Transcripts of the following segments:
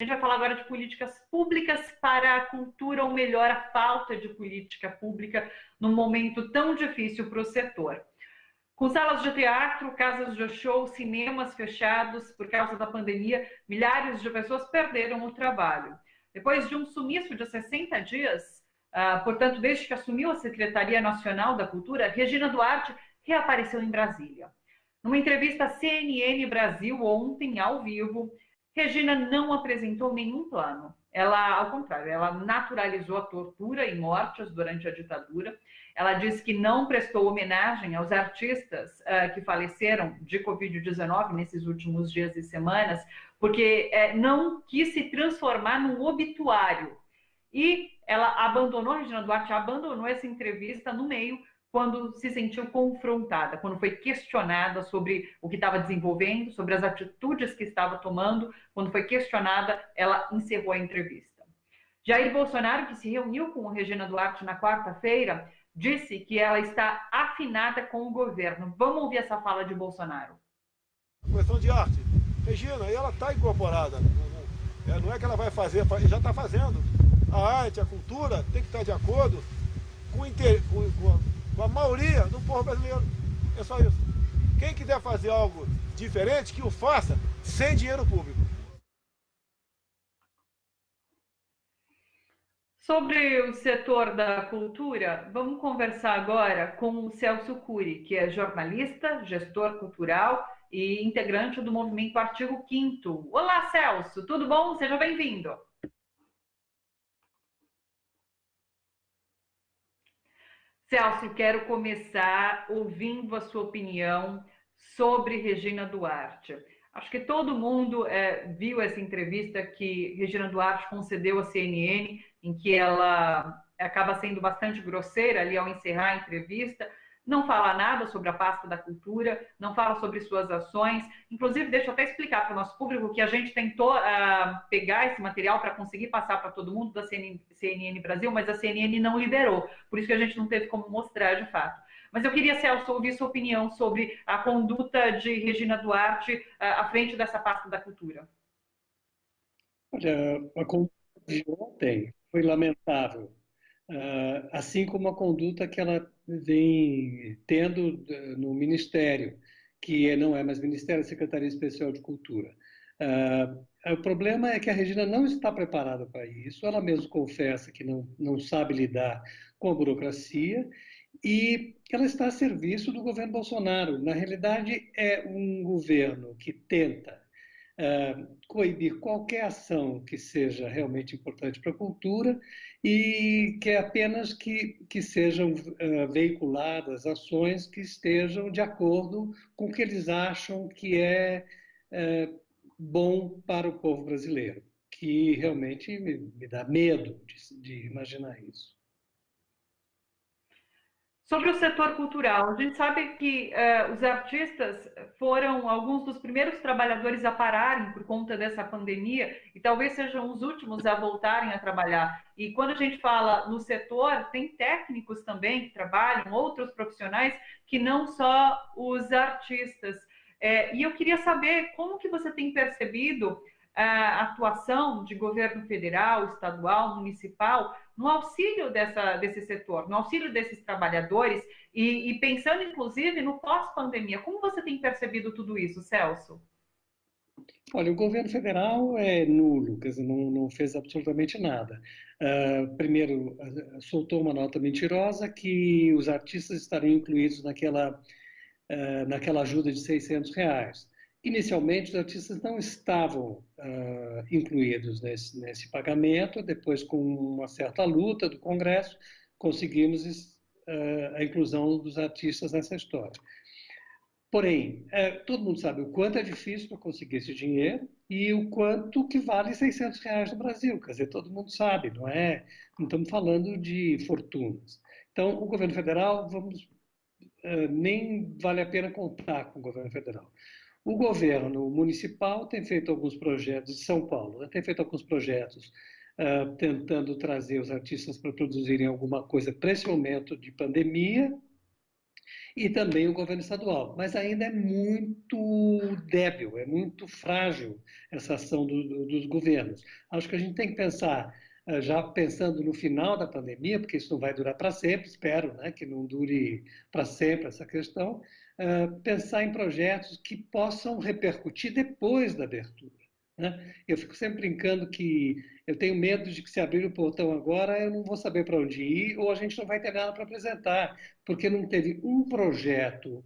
A gente vai falar agora de políticas públicas para a cultura, ou melhor, a falta de política pública num momento tão difícil para o setor. Com salas de teatro, casas de show, cinemas fechados por causa da pandemia, milhares de pessoas perderam o trabalho. Depois de um sumiço de 60 dias, portanto, desde que assumiu a Secretaria Nacional da Cultura, Regina Duarte reapareceu em Brasília. Numa entrevista à CNN Brasil ontem, ao vivo, Regina não apresentou nenhum plano. Ela, ao contrário, ela naturalizou a tortura e mortes durante a ditadura. Ela disse que não prestou homenagem aos artistas que faleceram de Covid-19 nesses últimos dias e semanas, porque não quis se transformar num obituário. E ela abandonou, a Regina Duarte abandonou essa entrevista no meio, quando se sentiu confrontada, quando foi questionada sobre o que estava desenvolvendo, sobre as atitudes que estava tomando, quando foi questionada, ela encerrou a entrevista. Jair Bolsonaro, que se reuniu com Regina Duarte na quarta-feira, disse que ela está afinada com o governo. Vamos ouvir essa fala de Bolsonaro. Questão de arte. Regina, ela está incorporada. Não é que ela vai fazer, já está fazendo. A arte, a cultura tem que estar de acordo com a maioria do povo brasileiro. É só isso. Quem quiser fazer algo diferente, que o faça sem dinheiro público. Sobre o setor da cultura, vamos conversar agora com o Celso Cury, que é jornalista, gestor cultural e integrante do movimento Artigo 5º. Olá, Celso, tudo bom? Seja bem-vindo. Celso, quero começar ouvindo a sua opinião sobre Regina Duarte. Acho que todo mundo viu essa entrevista que Regina Duarte concedeu à CNN, em que ela acaba sendo bastante grosseira ali ao encerrar a entrevista, não fala nada sobre a pasta da cultura, não fala sobre suas ações. Inclusive, deixa eu até explicar para o nosso público que a gente tentou pegar esse material para conseguir passar para todo mundo da CNN Brasil, mas a CNN não liberou, por isso que a gente não teve como mostrar de fato. Mas eu queria, Celso, ouvir sua opinião sobre a conduta de Regina Duarte à frente dessa pasta da cultura. Olha, a conduta de ontem foi lamentável, assim como a conduta que ela vem tendo no Ministério, que não é mais Ministério, é Secretaria Especial de Cultura. O problema é que a Regina não está preparada para isso, ela mesma confessa que não sabe lidar com a burocracia, e ela está a serviço do governo Bolsonaro. Na realidade, é um governo que tenta coibir qualquer ação que seja realmente importante para a cultura e que é apenas que sejam veiculadas ações que estejam de acordo com o que eles acham que é bom para o povo brasileiro, que realmente me dá medo de imaginar isso. Sobre o setor cultural, a gente sabe que os artistas foram alguns dos primeiros trabalhadores a pararem por conta dessa pandemia e talvez sejam os últimos a voltarem a trabalhar. E quando a gente fala no setor, tem técnicos também que trabalham, outros profissionais, que não só os artistas. E eu queria saber como que você tem percebido a atuação de governo federal, estadual, municipal, no auxílio desse setor, no auxílio desses trabalhadores e pensando, inclusive, no pós-pandemia. Como você tem percebido tudo isso, Celso? Olha, o governo federal é nulo, quer dizer, não fez absolutamente nada. Primeiro, soltou uma nota mentirosa que os artistas estariam incluídos naquela ajuda de R$ 600. Inicialmente, os artistas não estavam incluídos nesse pagamento. Depois, com uma certa luta do Congresso, conseguimos a inclusão dos artistas nessa história. Porém, todo mundo sabe o quanto é difícil para conseguir esse dinheiro e o quanto que vale R$ 600 no Brasil. Quer dizer, todo mundo sabe, não estamos falando de fortunas. Então, o governo federal, nem vale a pena contar com o governo federal. O governo municipal tem feito alguns projetos, de São Paulo, tem feito alguns projetos tentando trazer os artistas para produzirem alguma coisa para esse momento de pandemia, E também o governo estadual. Mas ainda é muito débil, é muito frágil essa ação dos governos. Acho que a gente tem que pensar, já pensando no final da pandemia, porque isso não vai durar para sempre, espero, né, que não dure para sempre essa questão, pensar em projetos que possam repercutir depois da abertura, né? Eu fico sempre brincando que eu tenho medo de que se abrir o portão agora eu não vou saber para onde ir ou a gente não vai ter nada para apresentar, porque não teve um projeto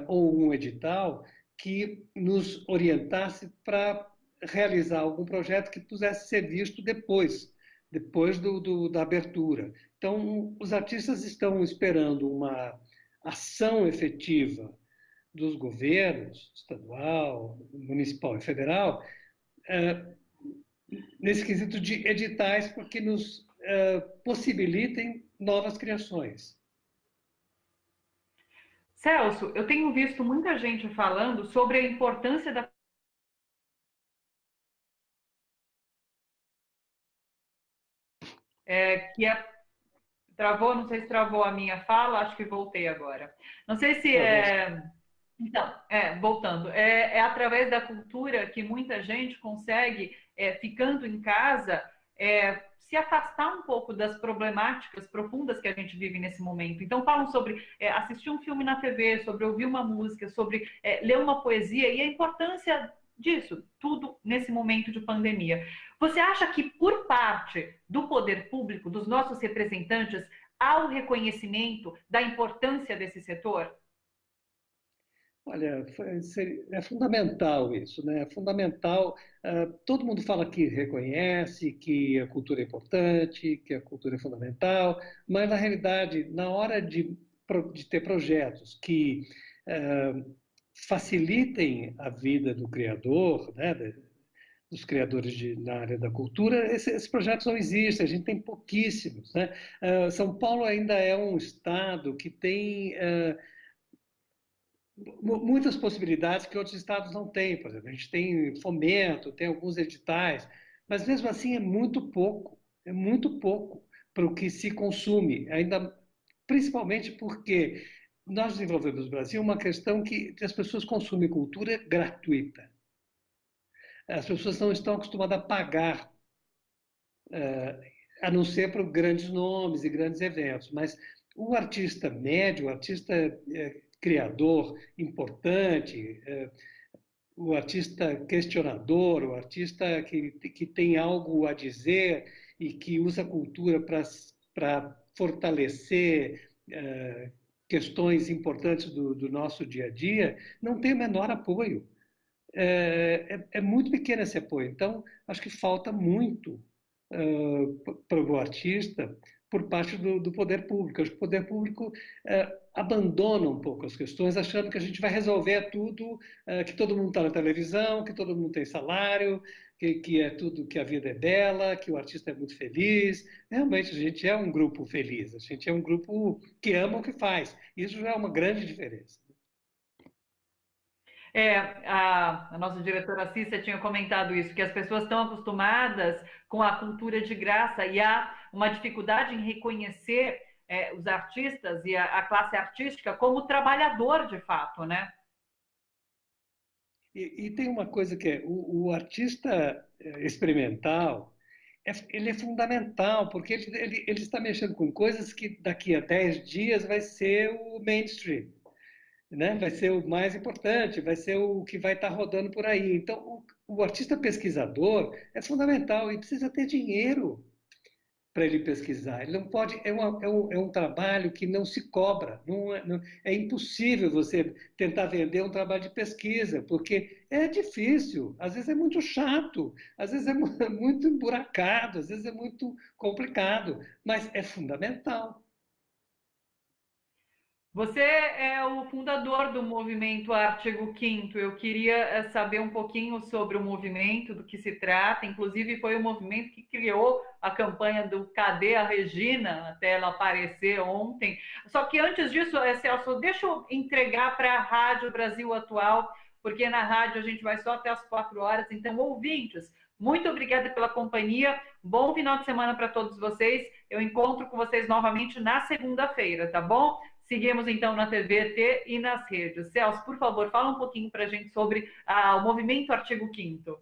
ou um edital que nos orientasse para realizar algum projeto que pudesse ser visto depois da abertura. Então, os artistas estão esperando uma ação efetiva dos governos, estadual, municipal e federal, nesse quesito de editais, porque nos possibilitem novas criações. Celso, eu tenho visto muita gente falando sobre a importância da que travou, não sei se travou a minha fala, acho que voltei agora. Não sei se então, voltando, é através da cultura que muita gente consegue, ficando em casa, se afastar um pouco das problemáticas profundas que a gente vive nesse momento. Então, falam sobre assistir um filme na TV, sobre ouvir uma música, sobre ler uma poesia e a importância disso, tudo nesse momento de pandemia. Você acha que, por parte do poder público, dos nossos representantes, há o reconhecimento da importância desse setor? Olha, é fundamental isso, né? É fundamental. Todo mundo fala que reconhece que a cultura é importante, que a cultura é fundamental, mas na realidade, na hora de ter projetos que facilitem a vida do criador, né? Dos criadores na área da cultura, esses projetos não existem, a gente tem pouquíssimos, né? São Paulo ainda é um estado que tem muitas possibilidades que outros estados não têm. Por exemplo, a gente tem fomento, tem alguns editais, mas mesmo assim é muito pouco para o que se consome, ainda principalmente porque nós desenvolvemos no Brasil uma questão que as pessoas consomem cultura gratuita. As pessoas não estão acostumadas a pagar, a não ser para grandes nomes e grandes eventos, mas o artista médio, o artista criador importante, o artista questionador, o artista que tem algo a dizer e que usa a cultura para fortalecer questões importantes do nosso dia a dia, não tem o menor apoio. É muito pequeno esse apoio. Então, acho que falta muito para o artista por parte do poder público. Acho que o poder público abandona um pouco as questões, achando que a gente vai resolver tudo, que todo mundo está na televisão, que todo mundo tem salário, que é tudo, que a vida é bela, que o artista é muito feliz. Realmente, a gente é um grupo feliz, a gente é um grupo que ama o que faz. Isso já é uma grande diferença. A nossa diretora Cissa tinha comentado isso, que as pessoas estão acostumadas com a cultura de graça e há uma dificuldade em reconhecer os artistas e a classe artística como trabalhador de fato, né? E tem uma coisa que é, o artista experimental, ele é fundamental, porque ele está mexendo com coisas que daqui a 10 dias vai ser o mainstream, né? Vai ser o mais importante, vai ser o que vai estar rodando por aí. Então, o artista pesquisador é fundamental e precisa ter dinheiro para ele pesquisar. Ele não pode, é um trabalho que não se cobra. É impossível você tentar vender um trabalho de pesquisa, porque é difícil, às vezes é muito chato, às vezes é muito emburacado, às vezes é muito complicado, mas é fundamental. Você é o fundador do movimento Artigo 5º. Eu queria saber um pouquinho sobre o movimento, do que se trata. Inclusive, foi o movimento que criou a campanha do Cadê a Regina, até ela aparecer ontem. Só que antes disso, Celso, deixa eu entregar para a Rádio Brasil Atual, porque na rádio a gente vai só até as 4 horas. Então, ouvintes, muito obrigada pela companhia. Bom final de semana para todos vocês. Eu encontro com vocês novamente na segunda-feira, tá bom? Seguimos então na TVT e nas redes. Celso, por favor, fala um pouquinho para a gente sobre o movimento Artigo 5º.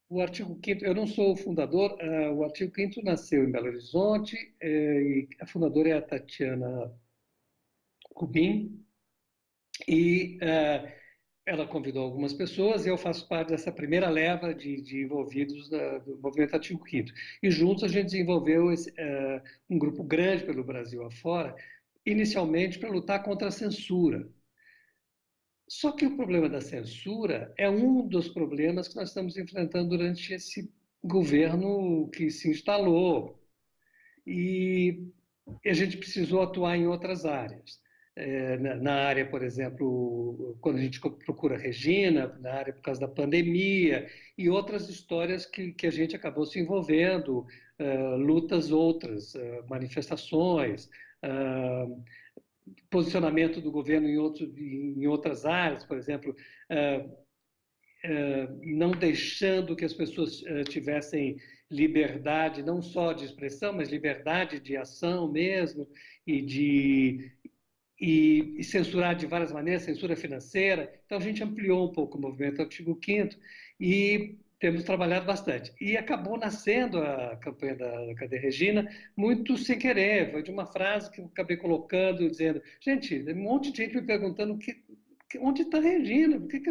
O artigo 5º, eu não sou o fundador, o artigo 5º nasceu em Belo Horizonte, e a fundadora é a Tatiana Cubim, e ela convidou algumas pessoas e eu faço parte dessa primeira leva de envolvidos do movimento Artigo 5º. E juntos a gente desenvolveu um grupo grande pelo Brasil afora, inicialmente para lutar contra a censura. Só que o problema da censura é um dos problemas que nós estamos enfrentando durante esse governo que se instalou. E a gente precisou atuar em outras áreas. Na área, por exemplo, quando a gente procura Regina, na área por causa da pandemia, e outras histórias que a gente acabou se envolvendo, lutas outras, manifestações, posicionamento do governo em outras áreas, por exemplo, não deixando que as pessoas tivessem liberdade, não só de expressão, mas liberdade de ação mesmo, e censurar de várias maneiras, censura financeira. Então, a gente ampliou um pouco o movimento Artigo 5º e temos trabalhado bastante. E acabou nascendo a campanha da Cadê Regina muito sem querer, foi de uma frase que eu acabei colocando, dizendo, gente, um monte de gente me perguntando onde está a Regina, por que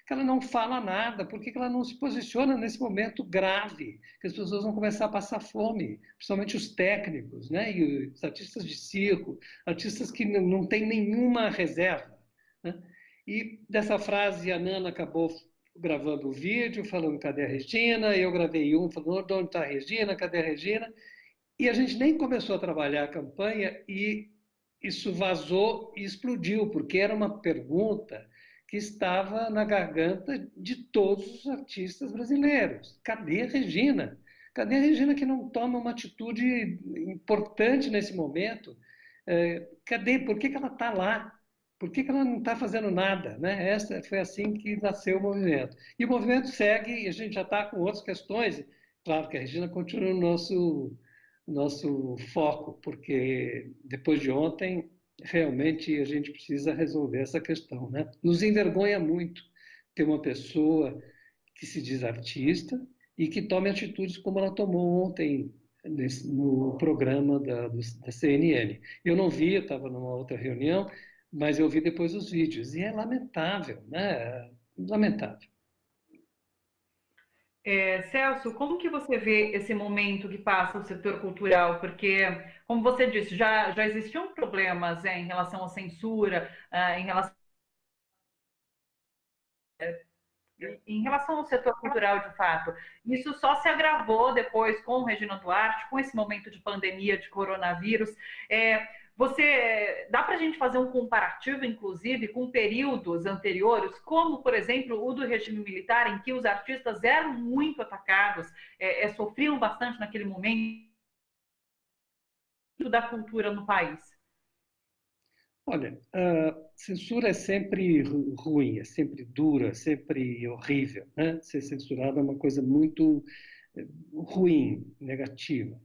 ela não fala nada, por que ela não se posiciona nesse momento grave, que as pessoas vão começar a passar fome, principalmente os técnicos, né? E os artistas de circo, artistas que não têm nenhuma reserva, né? E dessa frase a Nana acabou gravando o vídeo, falando cadê a Regina, eu gravei um, falando onde está a Regina, cadê a Regina, e a gente nem começou a trabalhar a campanha e isso vazou e explodiu, porque era uma pergunta que estava na garganta de todos os artistas brasileiros. Cadê a Regina? Cadê a Regina que não toma uma atitude importante nesse momento? Cadê? Por que ela está lá? Por que ela não está fazendo nada? Né? Foi assim que nasceu o movimento. E o movimento segue, e a gente já está com outras questões. Claro que a Regina continua no nosso foco, porque depois de ontem, realmente a gente precisa resolver essa questão, né? Nos envergonha muito ter uma pessoa que se diz artista e que tome atitudes como ela tomou ontem no programa da CNN. Eu não vi, eu estava numa outra reunião, mas eu vi depois os vídeos e é lamentável, né? Lamentável. Celso, como que você vê esse momento que passa o setor cultural? Porque, como você disse, já existiam problemas em relação à censura, em relação ao setor cultural de fato. Isso só se agravou depois com Regina Duarte, com esse momento de pandemia, de coronavírus. Dá para a gente fazer um comparativo, inclusive, com períodos anteriores, como, por exemplo, o do regime militar, em que os artistas eram muito atacados, sofriam bastante naquele momento da cultura no país? Olha, a censura é sempre ruim, é sempre dura, sempre horrível, né? Ser censurado é uma coisa muito ruim, negativa.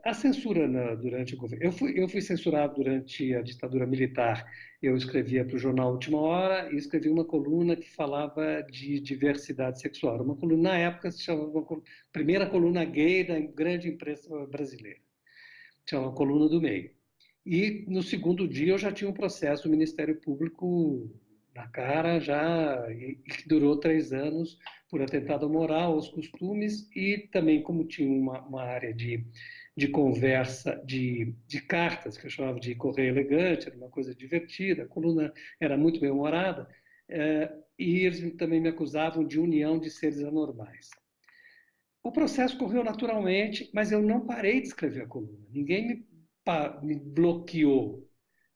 A censura durante o governo... Eu fui censurado durante a ditadura militar. Eu escrevia para o jornal Última Hora e escrevi uma coluna que falava de diversidade sexual. Uma coluna, na época, se chamava primeira coluna gay da grande imprensa brasileira. Chamava Coluna do Meio. E no segundo dia eu já tinha um processo do Ministério Público na cara, e que durou 3 anos por atentado moral aos costumes e também como tinha uma área de conversa, de cartas, que eu chamava de correio elegante, era uma coisa divertida, a coluna era muito bem-humorada, e eles também me acusavam de união de seres anormais. O processo correu naturalmente, mas eu não parei de escrever a coluna. Ninguém me bloqueou,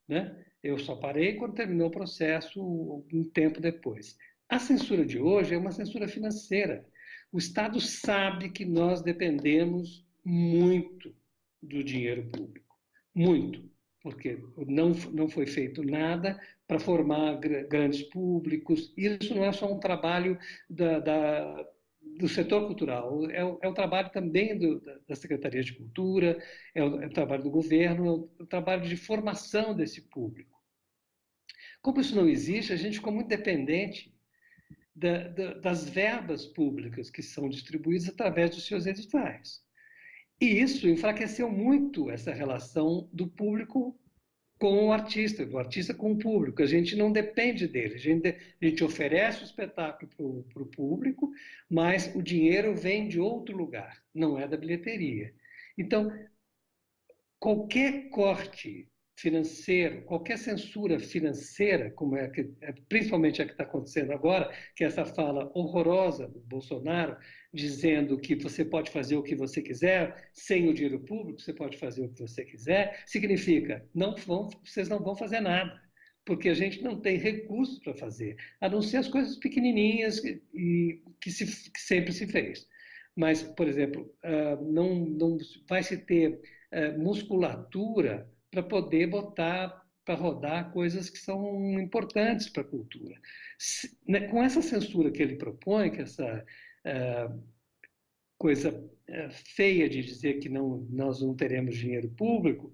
né? Eu só parei quando terminou o processo, um tempo depois. A censura de hoje é uma censura financeira. O Estado sabe que nós dependemos muito do dinheiro público, muito, porque não foi feito nada para formar grandes públicos. Isso não é só um trabalho do setor cultural, é o trabalho também da Secretaria de Cultura, é o trabalho do governo, é o trabalho de formação desse público. Como isso não existe, a gente ficou muito dependente das verbas públicas que são distribuídas através dos seus editais. E isso enfraqueceu muito essa relação do público com o artista, do artista com o público. A gente não depende dele, a gente oferece o espetáculo para o público, mas o dinheiro vem de outro lugar, não é da bilheteria. Então, qualquer corte financeiro, qualquer censura financeira, como principalmente a que está acontecendo agora, que é essa fala horrorosa do Bolsonaro, dizendo que você pode fazer o que você quiser, sem o dinheiro público, você pode fazer o que você quiser, significa, vocês não vão fazer nada, porque a gente não tem recursos para fazer, a não ser as coisas pequenininhas que sempre se fez. Mas, por exemplo, não vai se ter musculatura para poder botar para rodar coisas que são importantes para a cultura. Com essa censura que ele propõe, que essa coisa feia de dizer que nós não teremos dinheiro público,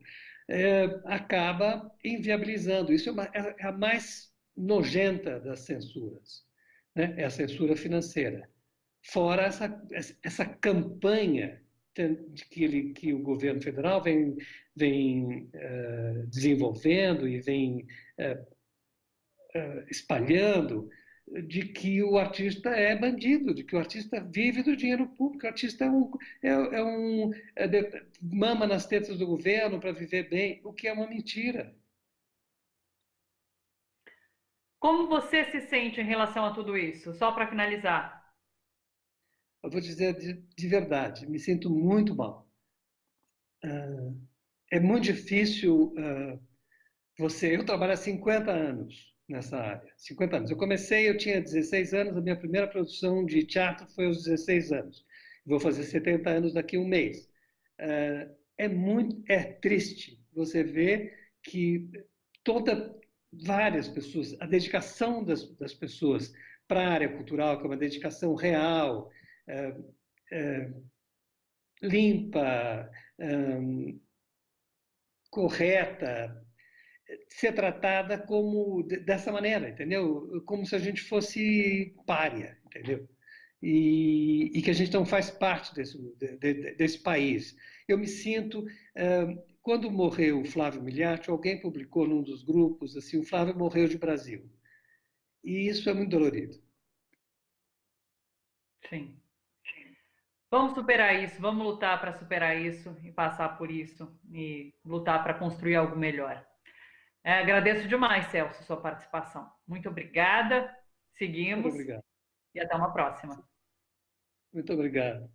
acaba inviabilizando. Isso é a mais nojenta das censuras, né? É a censura financeira. Fora essa campanha que o governo federal vem desenvolvendo e vem espalhando, de que o artista é bandido, de que o artista vive do dinheiro público, o artista mama nas tetas do governo para viver bem, o que é uma mentira. Como você se sente em relação a tudo isso? Só para finalizar. Eu vou dizer de verdade, me sinto muito mal. É muito difícil eu trabalho há 50 anos nessa área, 50 anos. Eu tinha 16 anos, a minha primeira produção de teatro foi aos 16 anos. Vou fazer 70 anos daqui a um mês. É triste você ver que várias pessoas, a dedicação das pessoas para a área cultural, que é uma dedicação real, limpa, correta, ser tratada dessa maneira, entendeu? Como se a gente fosse pária, entendeu? E que a gente não faz parte desse país. Eu me sinto... quando morreu o Flávio Miliacci, alguém publicou num dos grupos assim, o Flávio morreu de Brasil. E isso é muito dolorido. Sim. Vamos superar isso, vamos lutar para superar isso e passar por isso e lutar para construir algo melhor. Agradeço demais, Celso, sua participação. Muito obrigada, seguimos. Muito obrigado. E até uma próxima. Muito obrigado.